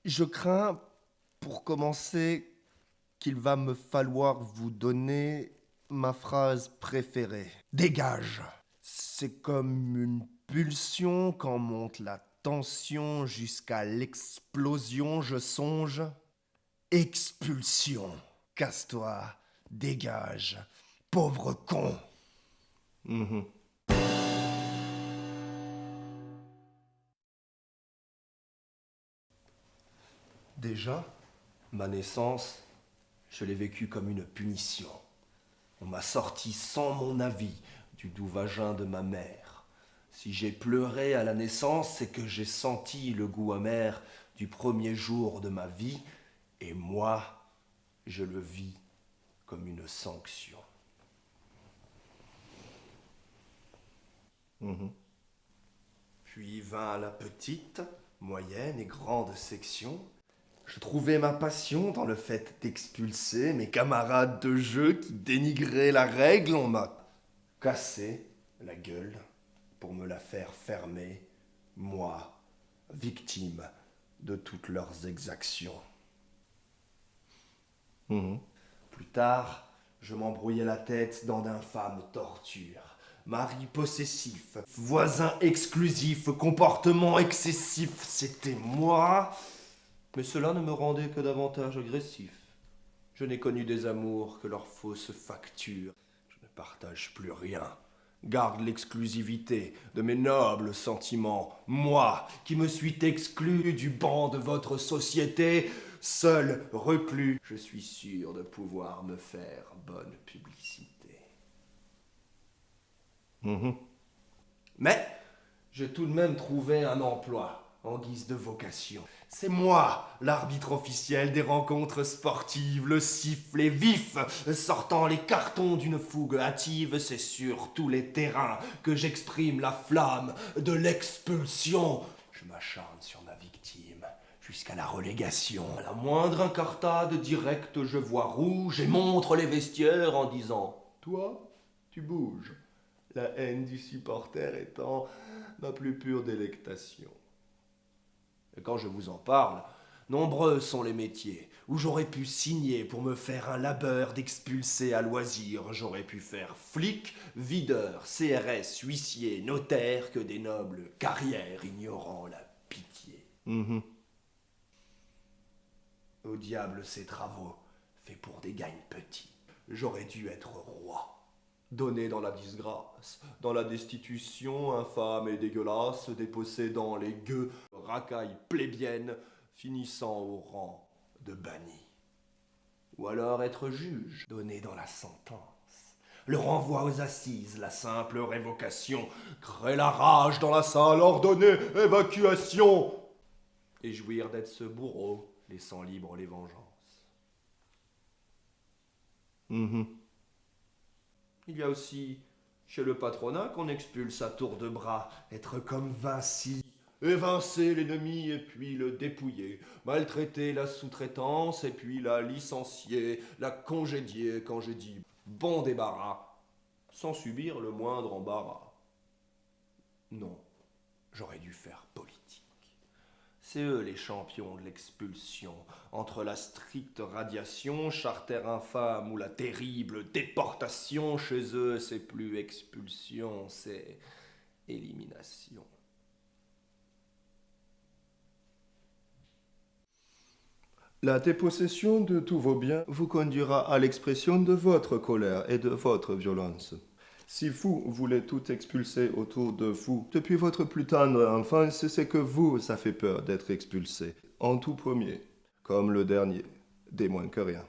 Je crains, pour commencer, qu'il va me falloir vous donner ma phrase préférée. Dégage. C'est comme une pulsion quand monte la tension jusqu'à l'explosion, je songe. Expulsion. Casse-toi. Dégage. Pauvre con. Mhm. Déjà, ma naissance, je l'ai vécue comme une punition. On m'a sorti sans mon avis du doux vagin de ma mère. Si j'ai pleuré à la naissance, c'est que j'ai senti le goût amer du premier jour de ma vie, et moi, je le vis comme une sanction. Mhm. Puis vint la petite, moyenne et grande section. Je trouvais ma passion dans le fait d'expulser mes camarades de jeu qui dénigraient la règle. On m'a cassé la gueule pour me la faire fermer, moi, victime de toutes leurs exactions. Mhm. Plus tard, je m'embrouillais la tête dans d'infâmes tortures. Mari possessif, voisin exclusif, comportement excessif, c'était moi. Mais cela ne me rendait que davantage agressif. Je n'ai connu des amours que leurs fausses factures. Je ne partage plus rien. Garde l'exclusivité de mes nobles sentiments. Moi, qui me suis exclu du banc de votre société, seul, reclus, je suis sûr de pouvoir me faire bonne publicité. Mhm. Mais j'ai tout de même trouvé un emploi en guise de vocation. C'est moi, l'arbitre officiel des rencontres sportives, le sifflet vif, sortant les cartons d'une fougue hâtive, c'est sur tous les terrains que j'exprime la flamme de l'expulsion. Je m'acharne sur ma victime jusqu'à la relégation. À la moindre incartade directe, je vois rouge et montre les vestiaires en disant « Toi, tu bouges ». La haine du supporter étant ma plus pure délectation. Et quand je vous en parle, nombreux sont les métiers où j'aurais pu signer pour me faire un labeur d'expulser à loisir. J'aurais pu faire flic, videur, CRS, huissier, notaire, que des nobles carrières ignorant la pitié. Au diable ces travaux, faits pour des gagnes petits. J'aurais dû être roi. Donné dans la disgrâce, dans la destitution infâme et dégueulasse, dépossédant les gueux, racailles plébéiennes, finissant au rang de banni. Ou alors être juge, donné dans la sentence. Le renvoi aux assises, la simple révocation, créer la rage dans la salle, ordonner évacuation, et jouir d'être ce bourreau, laissant libre les vengeances. Il y a aussi chez le patronat qu'on expulse à tour de bras, être comme Vinci, évincer l'ennemi et puis le dépouiller, maltraiter la sous-traitance et puis la licencier, la congédier quand j'ai dit bon débarras, sans subir le moindre embarras. Non, j'aurais dû faire politique. C'est eux les champions de l'expulsion, entre la stricte radiation, charter infâme ou la terrible déportation. Chez eux, c'est plus expulsion, c'est élimination. La dépossession de tous vos biens vous conduira à l'expression de votre colère et de votre violence. Si vous voulez tout expulser autour de vous, depuis votre plus tendre enfance, c'est que vous, ça fait peur d'être expulsé. En tout premier, comme le dernier, des moins que rien.